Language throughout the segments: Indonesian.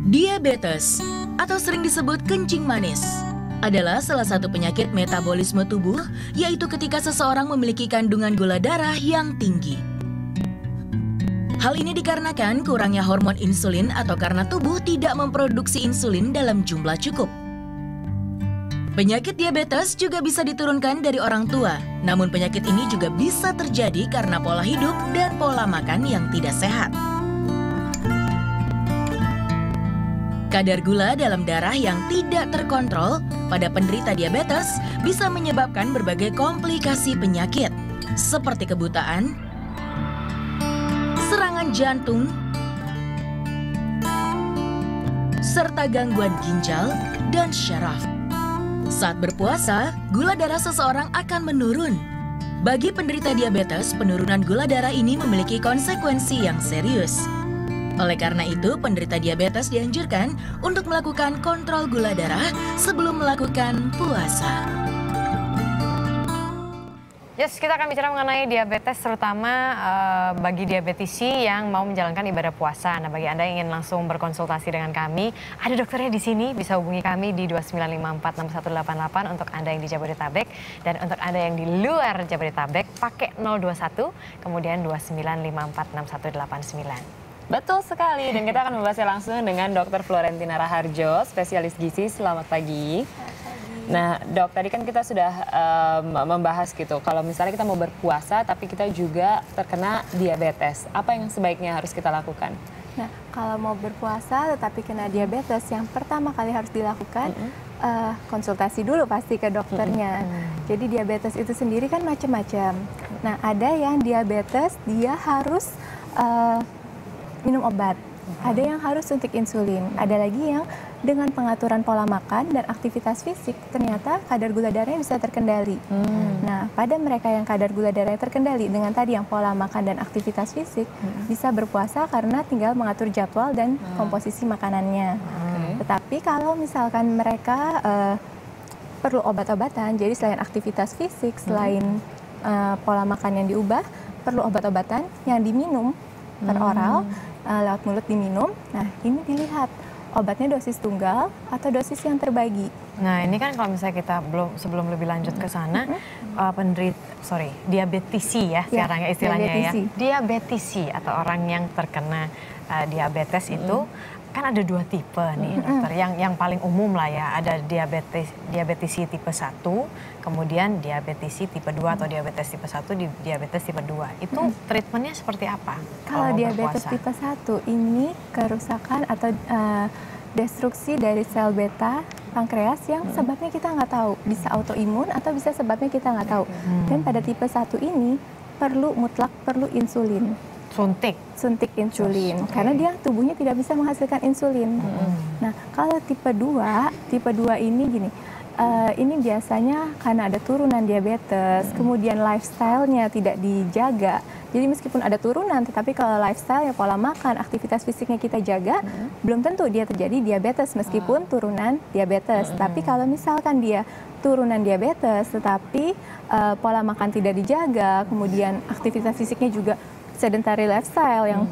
Diabetes, atau sering disebut kencing manis, adalah salah satu penyakit metabolisme tubuh, yaitu ketika seseorang memiliki kandungan gula darah yang tinggi. Hal ini dikarenakan kurangnya hormon insulin atau karena tubuh tidak memproduksi insulin dalam jumlah cukup. Penyakit diabetes juga bisa diturunkan dari orang tua, namun penyakit ini juga bisa terjadi karena pola hidup dan pola makan yang tidak sehat. Kadar gula dalam darah yang tidak terkontrol pada penderita diabetes bisa menyebabkan berbagai komplikasi penyakit, seperti kebutaan, serangan jantung, serta gangguan ginjal dan syaraf. Saat berpuasa, gula darah seseorang akan menurun. Bagi penderita diabetes, penurunan gula darah ini memiliki konsekuensi yang serius. Oleh karena itu, penderita diabetes dianjurkan untuk melakukan kontrol gula darah sebelum melakukan puasa. Yes, kita akan bicara mengenai diabetes, terutama bagi diabetisi yang mau menjalankan ibadah puasa. Nah, bagi Anda yang ingin langsung berkonsultasi dengan kami, ada dokternya di sini, bisa hubungi kami di 29546188 untuk Anda yang di Jabodetabek. Dan untuk Anda yang di luar Jabodetabek, pakai 021, kemudian 29546189. Betul sekali, dan kita akan membahasnya langsung dengan Dr. Florentina Raharjo, spesialis gizi. Selamat pagi. Nah, dok, tadi kan kita sudah membahas gitu, kalau misalnya kita mau berpuasa tapi kita juga terkena diabetes, apa yang sebaiknya harus kita lakukan? Nah, kalau mau berpuasa tetapi kena diabetes, yang pertama kali harus dilakukan konsultasi dulu pasti ke dokternya. Jadi diabetes itu sendiri kan macam-macam. Nah, ada yang diabetes dia harus minum obat, ada yang harus suntik insulin, ada lagi yang dengan pengaturan pola makan dan aktivitas fisik ternyata kadar gula darahnya bisa terkendali. Nah, pada mereka yang kadar gula darahnya terkendali dengan tadi yang pola makan dan aktivitas fisik bisa berpuasa karena tinggal mengatur jadwal dan komposisi makanannya. Tetapi kalau misalkan mereka perlu obat-obatan, jadi selain aktivitas fisik, selain pola makan yang diubah, perlu obat-obatan yang diminum per oral, lewat mulut diminum. Nah, ini dilihat obatnya dosis tunggal atau dosis yang terbagi. Nah, ini kan kalau misalnya kita sebelum lebih lanjut ke sana, diabetisi ya sekarang ya istilahnya diabetisi. Ya. Diabetisi atau orang yang terkena diabetes itu kan ada dua tipe nih dokter, yang paling umum lah ya, ada diabetisi tipe 1, kemudian diabetisi tipe 2 atau diabetes tipe 1, diabetes tipe 2. Itu treatmentnya seperti apa? Kalau diabetes tipe 1 ini kerusakan atau destruksi dari sel beta pankreas yang sebabnya kita nggak tahu, bisa autoimun atau bisa sebabnya kita nggak tahu. Dan pada tipe 1 ini mutlak perlu insulin. Suntik insulin, karena dia tubuhnya tidak bisa menghasilkan insulin. Nah, kalau tipe 2 ini gini, ini biasanya karena ada turunan diabetes, kemudian lifestyle-nya tidak dijaga. Jadi meskipun ada turunan, tetapi kalau lifestyle, ya pola makan, aktivitas fisiknya kita jaga, belum tentu dia terjadi diabetes meskipun turunan diabetes. Tapi kalau misalkan dia turunan diabetes, tetapi pola makan tidak dijaga, kemudian aktivitas fisiknya juga sedentary lifestyle yang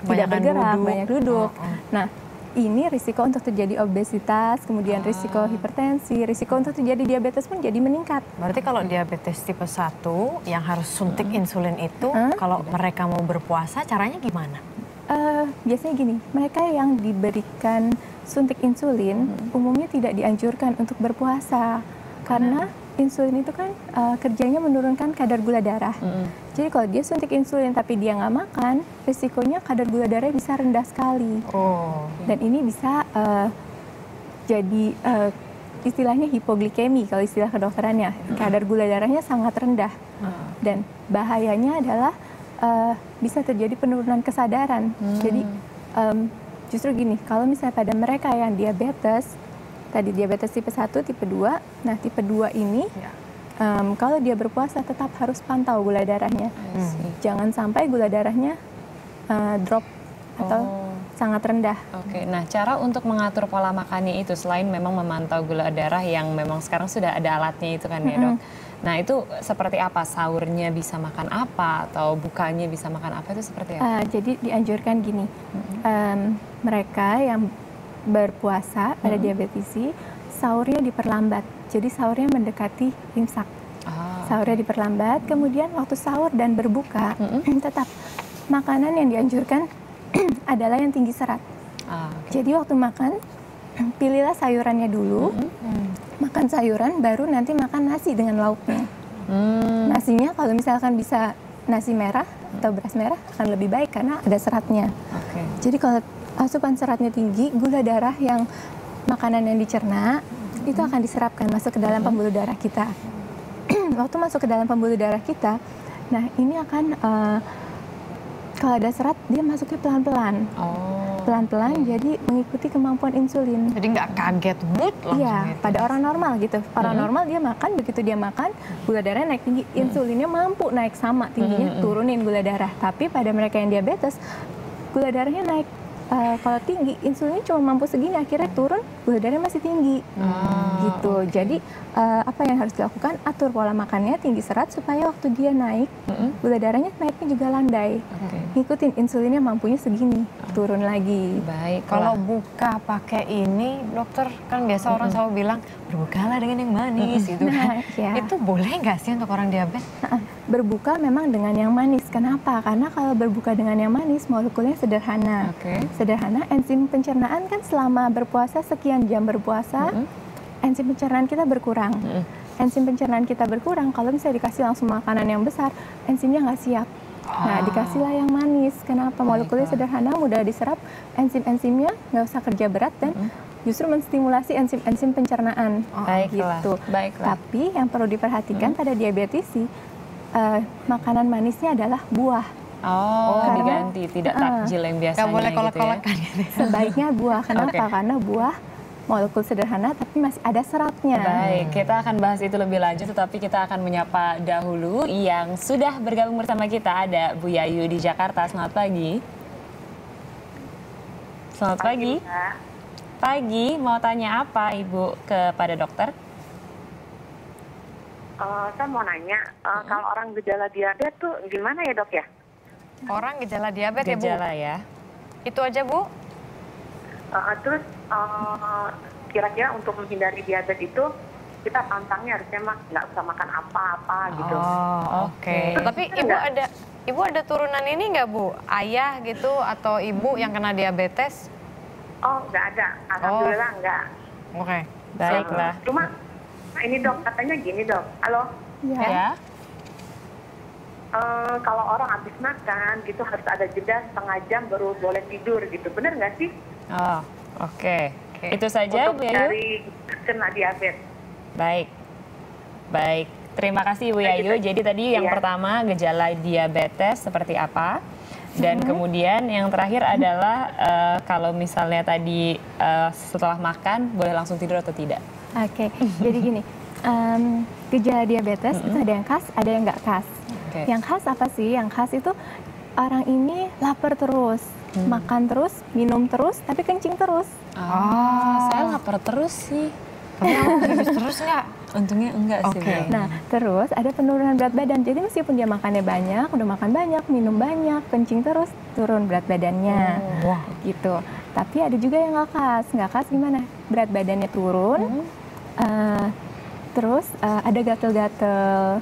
tidak bergerak, banyak duduk. Nah, ini risiko untuk terjadi obesitas, kemudian risiko hipertensi, risiko untuk terjadi diabetes pun jadi meningkat. Berarti kalau diabetes tipe 1 yang harus suntik insulin itu, kalau mereka mau berpuasa caranya gimana? Biasanya gini, mereka yang diberikan suntik insulin umumnya tidak dianjurkan untuk berpuasa. Karena insulin itu kan kerjanya menurunkan kadar gula darah. Jadi kalau dia suntik insulin tapi dia nggak makan, risikonya kadar gula darah bisa rendah sekali. Dan ini bisa jadi istilahnya hipoglikemi kalau istilah kedokterannya. Kadar gula darahnya sangat rendah. Dan bahayanya adalah bisa terjadi penurunan kesadaran. Jadi justru gini, kalau misalnya pada mereka yang diabetes, tadi diabetes tipe 1, tipe 2. Nah, tipe 2 ini kalau dia berpuasa tetap harus pantau gula darahnya. Jangan sampai gula darahnya drop atau sangat rendah. Nah, cara untuk mengatur pola makannya itu selain memang memantau gula darah yang memang sekarang sudah ada alatnya itu kan ya, Dok. Nah, itu seperti apa? Sahurnya bisa makan apa atau bukanya bisa makan apa, itu seperti apa? Jadi dianjurkan gini. mereka yang berpuasa pada diabetisi, sahurnya diperlambat. Jadi sahurnya mendekati imsak. Sahurnya diperlambat, kemudian waktu sahur dan berbuka tetap makanan yang dianjurkan adalah yang tinggi serat. Jadi waktu makan pilihlah sayurannya dulu, makan sayuran baru nanti makan nasi dengan lauknya. Nasinya kalau misalkan bisa nasi merah atau beras merah akan lebih baik karena ada seratnya. Jadi kalau asupan seratnya tinggi, gula darah yang makanan yang dicerna itu akan diserapkan masuk ke dalam pembuluh darah kita. Waktu masuk ke dalam pembuluh darah kita, nah ini akan kalau ada serat dia masuknya pelan-pelan. Pelan-pelan jadi mengikuti kemampuan insulin. Jadi nggak kaget langsung. Iya, pada orang normal gitu. Orang normal dia makan, begitu dia makan gula darahnya naik tinggi, insulinnya mampu naik sama tingginya, turunin gula darah. Tapi pada mereka yang diabetes, gula darahnya naik. Kalau tinggi, insulinnya cuma mampu segini, akhirnya turun, gula darahnya masih tinggi. Gitu. Jadi apa yang harus dilakukan? Atur pola makannya tinggi serat supaya waktu dia naik, gula darahnya naiknya juga landai. Ngikutin insulinnya mampunya segini, turun lagi. Baik. Kalau buka pakai ini, dokter kan biasa orang selalu bilang berbukalah dengan yang manis gitu kan. Itu boleh nggak sih untuk orang diabetes? Berbuka memang dengan yang manis. Kenapa? Karena kalau berbuka dengan yang manis, molekulnya sederhana. Sederhana, enzim pencernaan kan selama berpuasa, sekian jam berpuasa, enzim pencernaan kita berkurang. Enzim pencernaan kita berkurang, kalau misalnya dikasih langsung makanan yang besar, enzimnya nggak siap. Nah, dikasihlah yang manis. Kenapa? Molekulnya sederhana, mudah diserap, enzim-enzimnya nggak usah kerja berat dan justru menstimulasi enzim-enzim pencernaan. Gitu. Tapi yang perlu diperhatikan pada diabetisi, makanan manisnya adalah buah. Diganti, tidak takjil yang biasanya. Nggak boleh gitu kolak-kolakan. Sebaiknya buah. Kenapa? Karena buah molekul sederhana tapi masih ada seratnya. Baik, kita akan bahas itu lebih lanjut, tetapi kita akan menyapa dahulu yang sudah bergabung bersama kita. Ada Bu Yayu di Jakarta. Selamat pagi. Selamat pagi. Pagi, mau tanya apa Ibu kepada dokter? Saya mau nanya, kalau orang gejala diabetes tuh gimana ya dok ya? Orang gejala diabetes ya Bu? Gejala ya. Itu aja Bu? Terus kira-kira untuk menghindari diabetes itu kita pantangnya harusnya nggak usah makan apa-apa gitu. Tapi ibu ada turunan ini nggak Bu? Ayah gitu atau ibu yang kena diabetes? Nggak ada. Alhamdulillah nggak. Baiklah. Cuma ini dok, katanya gini dok. Halo? Ya. Kalau orang habis makan gitu harus ada jeda setengah jam baru boleh tidur gitu. Bener nggak sih? Itu saja Bu Yayu? Dari kena diabetes. Baik. Terima kasih Bu Yayu. Jadi tadi yang pertama gejala diabetes seperti apa? Dan kemudian yang terakhir adalah kalau misalnya tadi setelah makan boleh langsung tidur atau tidak? Jadi gini, gejala diabetes itu ada yang khas, ada yang nggak khas. Yang khas apa sih? Yang khas itu orang ini lapar terus, makan terus, minum terus, tapi kencing terus. Saya lapar terus sih. Terus nggak? Untungnya enggak sih. Nah, terus ada penurunan berat badan. Jadi meskipun dia makannya banyak, udah makan banyak, minum banyak, kencing terus, turun berat badannya. Gitu. Tapi ada juga yang nggak khas. Nggak khas gimana? Berat badannya turun, terus ada gatal-gatal.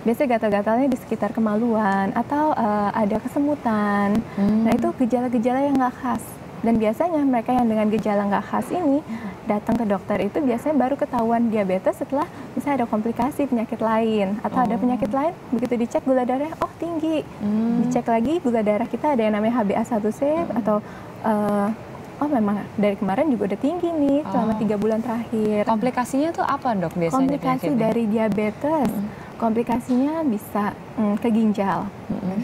Biasanya gatal-gatalnya di sekitar kemaluan atau ada kesemutan. Nah, itu gejala-gejala yang nggak khas. Dan biasanya mereka yang dengan gejala nggak khas ini datang ke dokter itu biasanya baru ketahuan diabetes setelah misalnya ada komplikasi penyakit lain atau ada penyakit lain, begitu dicek gula darahnya tinggi, dicek lagi gula darah kita ada yang namanya HbA1c atau memang dari kemarin juga udah tinggi nih selama 3 bulan terakhir. Komplikasinya tuh apa dok biasanya? Komplikasi dari diabetes, komplikasinya bisa ke ginjal.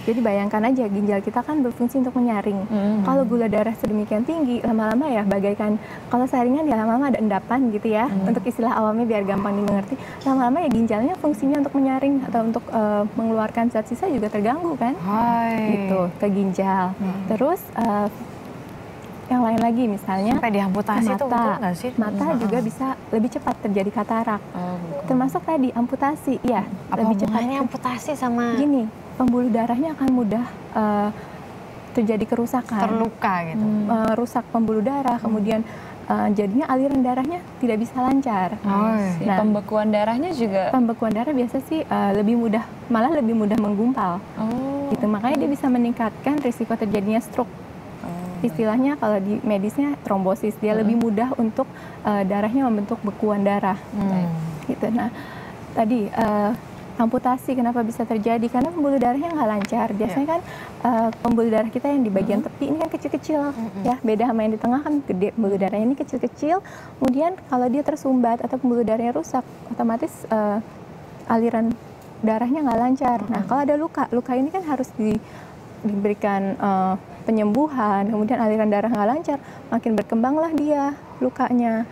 Jadi bayangkan aja ginjal kita kan berfungsi untuk menyaring. Kalau gula darah sedemikian tinggi, lama-lama ya bagaikan kalau saringan ya lama-lama ada endapan gitu ya. Untuk istilah awamnya biar gampang dimengerti. Lama-lama ya ginjalnya fungsinya untuk menyaring atau untuk mengeluarkan zat sisa juga terganggu kan. Gitu ke ginjal. Terus yang lain lagi misalnya sampai diamputasi mata, itu betul nggak sih? Mata juga bisa lebih cepat terjadi katarak. Termasuk tadi amputasi, ya lebih cepat. Amputasi sama gini, pembuluh darahnya akan mudah terjadi kerusakan. Terluka gitu. Rusak pembuluh darah, kemudian jadinya aliran darahnya tidak bisa lancar. Nah, pembekuan darahnya juga? Pembekuan darah biasa sih malah lebih mudah menggumpal. Gitu. Makanya dia bisa meningkatkan risiko terjadinya stroke. Istilahnya kalau di medisnya trombosis, dia lebih mudah untuk darahnya membentuk bekuan darah. Gitu. Nah, tadi amputasi kenapa bisa terjadi? Karena pembuluh darahnya nggak lancar. Biasanya kan pembuluh darah kita yang di bagian tepi ini kan kecil-kecil, ya. Beda sama yang di tengah kan gede. Pembuluh darahnya ini kecil-kecil. Kemudian kalau dia tersumbat atau pembuluh darahnya rusak, otomatis aliran darahnya nggak lancar. Nah, kalau ada luka ini kan harus diberikan penyembuhan. Kemudian aliran darah nggak lancar, makin berkembanglah dia lukanya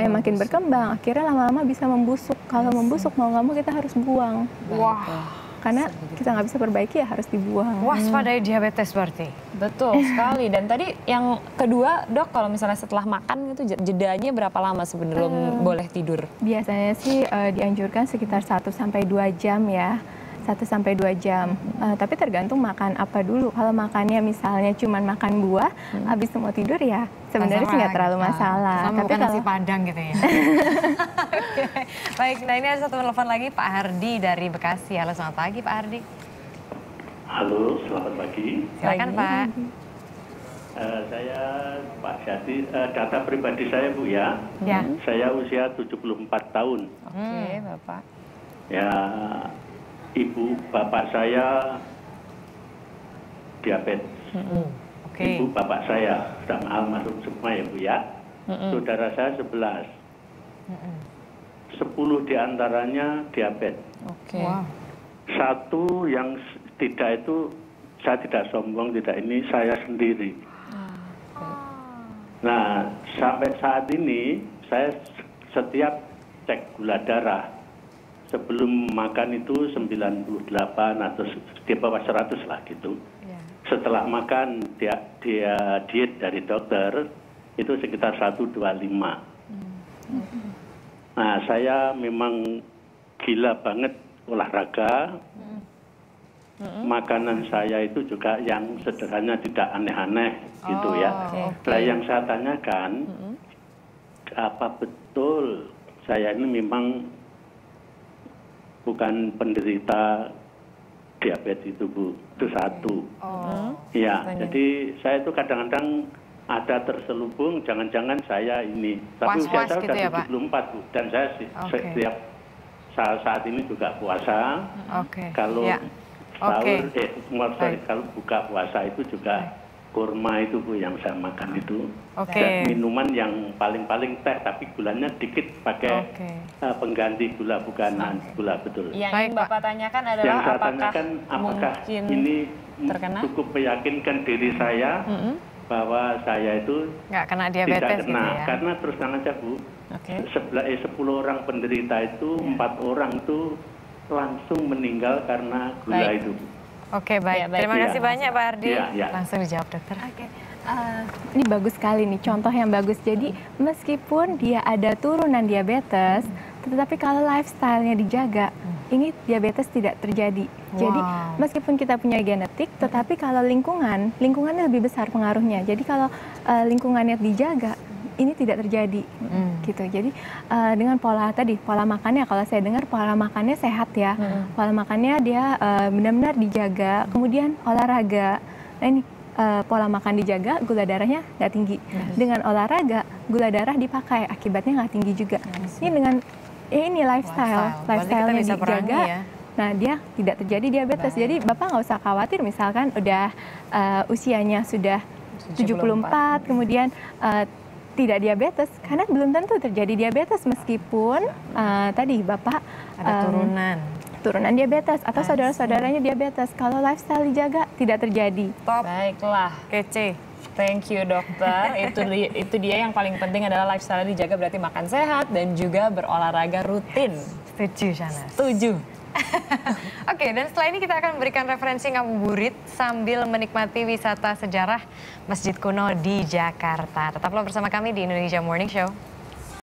makin berkembang, akhirnya lama-lama bisa membusuk. Kalau membusuk mau nggak mau kita harus buang. Karena kita nggak bisa perbaiki ya harus dibuang. Waspadai diabetes berarti. Betul sekali. Dan tadi yang kedua, Dok, kalau misalnya setelah makan itu jedanya berapa lama sebelum boleh tidur? Biasanya sih dianjurkan sekitar 1-2 jam ya. 1-2 jam. Tapi tergantung makan apa dulu. Kalau makannya misalnya cuma makan buah, habis itu mau tidur ya sebenarnya sih nggak terlalu masalah. Tapi bukan nasi Padang gitu ya. Baik, nah ini ada satu telepon lagi, Pak Hardi dari Bekasi. Halo, selamat pagi Pak Hardi. Halo, selamat pagi. Silakan Pak. Saya Pak Syati, data pribadi saya Bu ya. Saya usia 74 tahun. Oke, Bapak. Ya, ibu bapak saya diabetes. Ibu bapak saya sudah almarhum semua ya Bu ya. Saudara saya 11. 10 diantaranya diabetes. Satu yang tidak itu, saya tidak sombong, tidak ini, saya sendiri. Nah, sampai saat ini saya setiap cek gula darah sebelum makan itu 98 atau di bawah 100 lah gitu. Setelah makan diet dari dokter itu sekitar 125. Nah, saya memang gila banget olahraga. Makanan saya itu juga yang sederhana, tidak aneh-aneh gitu ya. Nah, yang saya tanyakan, apa betul saya ini memang bukan penderita diabetes itu Bu, itu satu. Ya, jadi saya itu kadang-kadang ada terselubung, jangan-jangan saya ini. Tapi usia saya sudah 74 Bu, dan saya setiap saat ini juga puasa. Kalau sahur, kalau buka puasa itu juga kurma itu Bu yang saya makan itu. Dan minuman yang paling-paling teh, tapi gulanya dikit pakai pengganti gula, bukan gula betul. Yang ingin Bapak tanyakan adalah yang saya tanyakan apakah ini cukup meyakinkan diri saya bahwa saya itu nggak kena diabetes tidak kena. gitu ya? Karena terus terang aja Bu, 10 orang penderita itu 4 orang itu langsung meninggal karena gula itu. Oke, baik. Terima kasih banyak Pak Hardi. Langsung dijawab dokter. Ini bagus sekali nih, contoh yang bagus. Jadi meskipun dia ada turunan diabetes, tetapi kalau lifestyle-nya dijaga, ini diabetes tidak terjadi. Jadi meskipun kita punya genetik, tetapi kalau lingkungannya lebih besar pengaruhnya. Jadi kalau lingkungannya dijaga, ini tidak terjadi. Gitu. Jadi dengan pola makannya, kalau saya dengar pola makannya sehat ya. Pola makannya dia benar-benar dijaga, kemudian olahraga. Nah ini pola makan dijaga, gula darahnya nggak tinggi. Dengan olahraga, gula darah dipakai, akibatnya nggak tinggi juga. Ini dengan ini lifestyle-nya dijaga. Nah, dia tidak terjadi diabetes. Jadi Bapak nggak usah khawatir misalkan udah usianya sudah 74, kemudian tidak diabetes, karena belum tentu terjadi diabetes meskipun tadi Bapak ada turunan diabetes atau saudara-saudaranya diabetes. Kalau lifestyle dijaga tidak terjadi. Baiklah, kece. Thank you dokter. Itu dia yang paling penting adalah lifestyle dijaga, berarti makan sehat dan juga berolahraga rutin. Setuju, Shanas. Setuju. Oke, dan setelah ini kita akan memberikan referensi ngabuburit sambil menikmati wisata sejarah Masjid Kuno di Jakarta. Tetaplah bersama kami di Indonesia Morning Show.